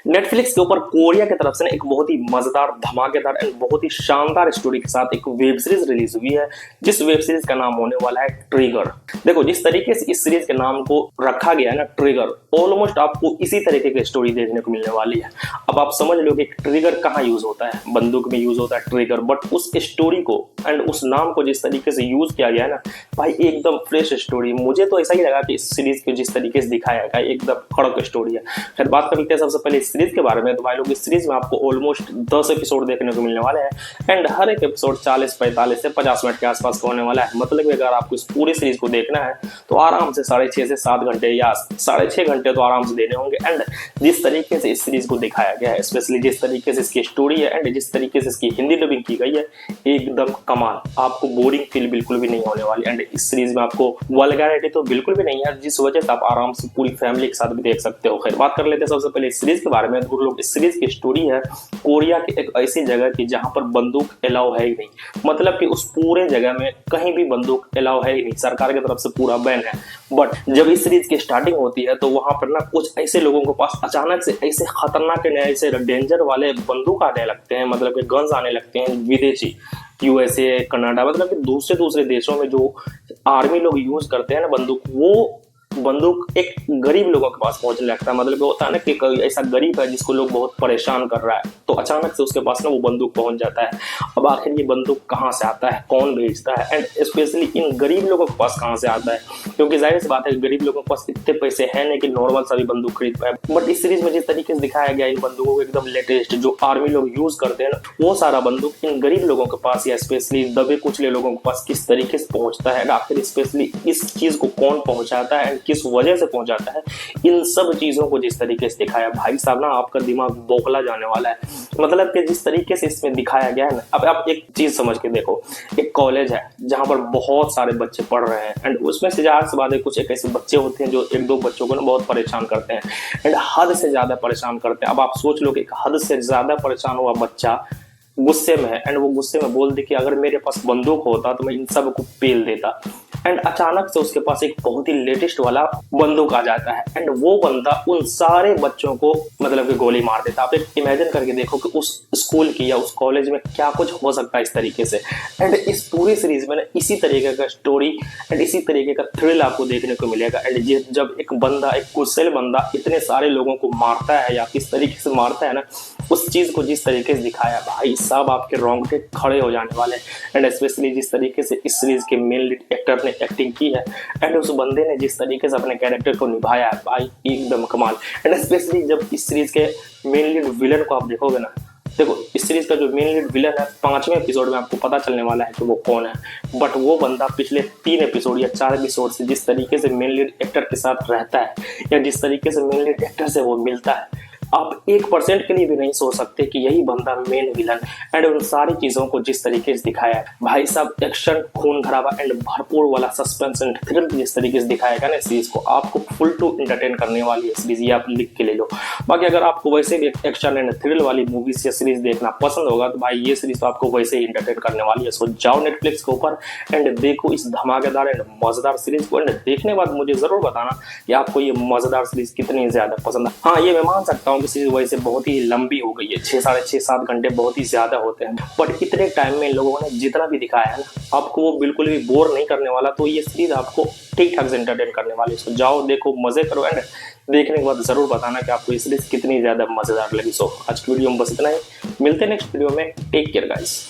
Netflix के ऊपर Korea की तरफ से एक बहुत ही मजेदार, धमाकेदार एंड बहुत ही शानदार स्टोरी के साथ एक वेब सीरीज रिलीज हुई है, जिस वेब सीरीज का नाम होने वाला है ट्रिगर। देखो, जिस तरीके से इस सीरीज के नाम को रखा गया है ना, ट्रिगर, ऑलमोस्ट आपको इसी तरीके की स्टोरी देखने को मिलने वाली है। अब आप समझ लो कि ट्रिगर कहाँ यूज होता है, बंदूक में यूज होता है ट्रिगर, बट उस स्टोरी को एंड उस नाम को जिस तरीके से यूज किया गया है ना भाई, एकदम फ्रेश स्टोरी। मुझे तो ऐसा ही लगा कि इस सीरीज को जिस तरीके से दिखाया गया एकदम कड़क स्टोरी है। फिर बात कर लेते हैं सबसे पहले सीरीज के बारे में। तो भाई लोग, इस सीरीज में आपको ऑलमोस्ट 10 एपिसोड देखने को मिलने वाले हैं एंड हर एक एपिसोड 40-45 से 50 मिनट के आसपास का होने वाला है। मतलब कि अगर आपको इस पूरी सीरीज को देखना है तो आराम से 6.5 से 7 घंटे या 6.5 घंटे तो आराम से देने होंगे। एंड जिस तरीके से इस सीरीज को दिखाया गया है, स्पेशली जिस तरीके से इसकी स्टोरी है एंड जिस तरीके से इसकी हिंदी डबिंग की गई है, एकदम कमाल। आपको बोरिंग फील बिल्कुल भी नहीं होने वाली। एंड इस सीरीज में आपको वल्गैरिटी तो बिल्कुल भी नहीं है, जिस वजह से आप आराम से पूरी फैमिली के साथ भी देख सकते हो। खैर, बात कर लेते हैं सबसे पहले इस सीरीज के बारे में। तो लोग, इस सीरीज की स्टोरी है कोरिया की एक ऐसी जगह की जहां पर बंदूक अलाउ है ही नहीं। मतलब कि उस पूरे जगह में कहीं भी बंदूक अलाउ है ही नहीं, सरकार की तरफ से पूरा बैन है। बट जब इस सीरीज की स्टार्टिंग होती है तो वहां पर ना कुछ ऐसे लोगों के पास अचानक से ऐसे खतरनाक ऐसे डेंजर वाले बंदूक आने लगते हैं, मतलब कि गन्स आने लगते हैं विदेशी, यूएसए, कनाडा, मतलब कि दूसरे देशों में जो आर्मी लोग यूज करते हैं ना बंदूक, वो बंदूक एक गरीब लोगों के पास पहुंचने लगता है। मतलब होता है ना कि कोई ऐसा गरीब है जिसको लोग बहुत परेशान कर रहा है, तो अचानक से उसके पास ना वो बंदूक पहुंच जाता है। अब आखिर ये बंदूक कहाँ से आता है, कौन भेजता है, एंड स्पेशली इन गरीब लोगों के पास कहाँ से आता है, क्योंकि जाहिर सी बात है गरीब लोगों के पास इतने पैसे हैं नहीं कि नॉर्मल सभी बंदूक खरीद पाए। बट इस सीरीज में जिस तरीके से दिखाया गया इन बंदूकों को एकदम लेटेस्ट जो आर्मी लोग यूज करते हैं ना, वो सारा बंदूक इन गरीब लोगों के पास या स्पेशली दबे कुचले लोगों के पास किस तरीके से पहुंचता है, आखिर स्पेशली इस चीज को कौन पहुंचाता है एंड किस वजह से जाता है, इन सब चीजों को जिस तरीके से दिखाया, भाई साहब ना आपका दिमाग बौखला जाने वाला है। मतलब कि जिस तरीके से इसमें दिखाया गया है ना, अब आप एक चीज समझ के देखो, एक कॉलेज है जहां पर बहुत सारे बच्चे पढ़ रहे हैं एंड उसमें से जार से बात है कुछ एक ऐसे बच्चे होते हैं जो एक दो बच्चों को ना बहुत परेशान करते हैं एंड हद से ज्यादा परेशान करते हैं। अब आप सोच लो कि एक हद से ज्यादा परेशान हुआ बच्चा गुस्से में है एंड वो गुस्से में बोल दे कि अगर मेरे पास बंदूक होता तो मैं इन सब को पेल देता। एंड अचानक से उसके पास एक बहुत ही लेटेस्ट वाला बंदूक आ जाता है एंड वो बंदा उन सारे बच्चों को मतलब कि गोली मार देता। आप एक इमेजिन करके देखो कि उस स्कूल की या उस कॉलेज में क्या कुछ हो सकता है इस तरीके से। एंड इस पूरी सीरीज में ना इसी तरीके का स्टोरी एंड इसी तरीके का थ्रिल आपको देखने को मिलेगा। एंड जब एक बंदा, एक कुशल बंदा इतने सारे लोगों को मारता है या किस तरीके से मारता है ना, उस चीज को जिस तरीके से दिखाया, भाई साहब आपके रोंगटे खड़े हो जाने वाले हैं। एंड स्पेशली जिस तरीके से इस सीरीज के मेन लीड एक्टर ने एक्टिंग की है एंड उस बंदे ने जिस तरीके से अपने कैरेक्टर को निभाया है, भाई एकदम कमाल। एंड स्पेशली जब इस सीरीज के मेन लीड विलन को आप देखोगे ना, देखो इस सीरीज का जो मेन लीड विलन है 5वें एपिसोड में आपको पता चलने वाला है कि वो कौन है। बट वो बंदा पिछले 3 एपिसोड या 4 एपिसोड से जिस तरीके से मेन लीड एक्टर के साथ रहता है या जिस तरीके से मेन लीड एक्टर से वो मिलता है, आप 1% के लिए भी नहीं सोच सकते कि यही बंदा मेन विलन। एंड उन सारी चीजों को जिस तरीके से दिखाया है, भाई साहब एक्शन, खून खराबा एंड भरपूर वाला सस्पेंस एंड थ्रिल जिस तरीके से दिखाया गया ना सीरीज को, आपको फुल टू एंटरटेन करने वाली है सीरीज, ये आप लिख के ले लो। बाकी अगर आपको वैसे भी एक्शन एंड थ्रिल वाली मूवीज या सीरीज देखना पसंद होगा तो भाई ये सीरीज तो आपको वैसे ही एंटरटेन करने वाली है। सो जाओ नेटफ्लिक्स के ऊपर एंड देखो इस धमाकेदार एंड मजेदार सीरीज को। एंड देखने के बाद मुझे जरूर बताना कि आपको ये मजेदार सीरीज कितनी ज्यादा पसंद है। हाँ, ये मैं मान सकता हूँ सीरीज वैसे बहुत ही लंबी हो गई है, 6, 6.5, 7 घंटे बहुत ही ज्यादा होते हैं, बट इतने टाइम में इन लोगों ने जितना भी दिखाया है ना, आपको वो बिल्कुल भी बोर नहीं करने वाला। तो ये सीरीज आपको ठीक ठाक से एंटरटेन करने वाली है। सो जाओ देखो, मजे करो एंड देखने के बाद जरूर बताना कि आपको ये सीरीज कितनी ज्यादा मजेदार लगी। सो आज की वीडियो में बस इतना ही, मिलते हैं नेक्स्ट वीडियो में। Take care guys.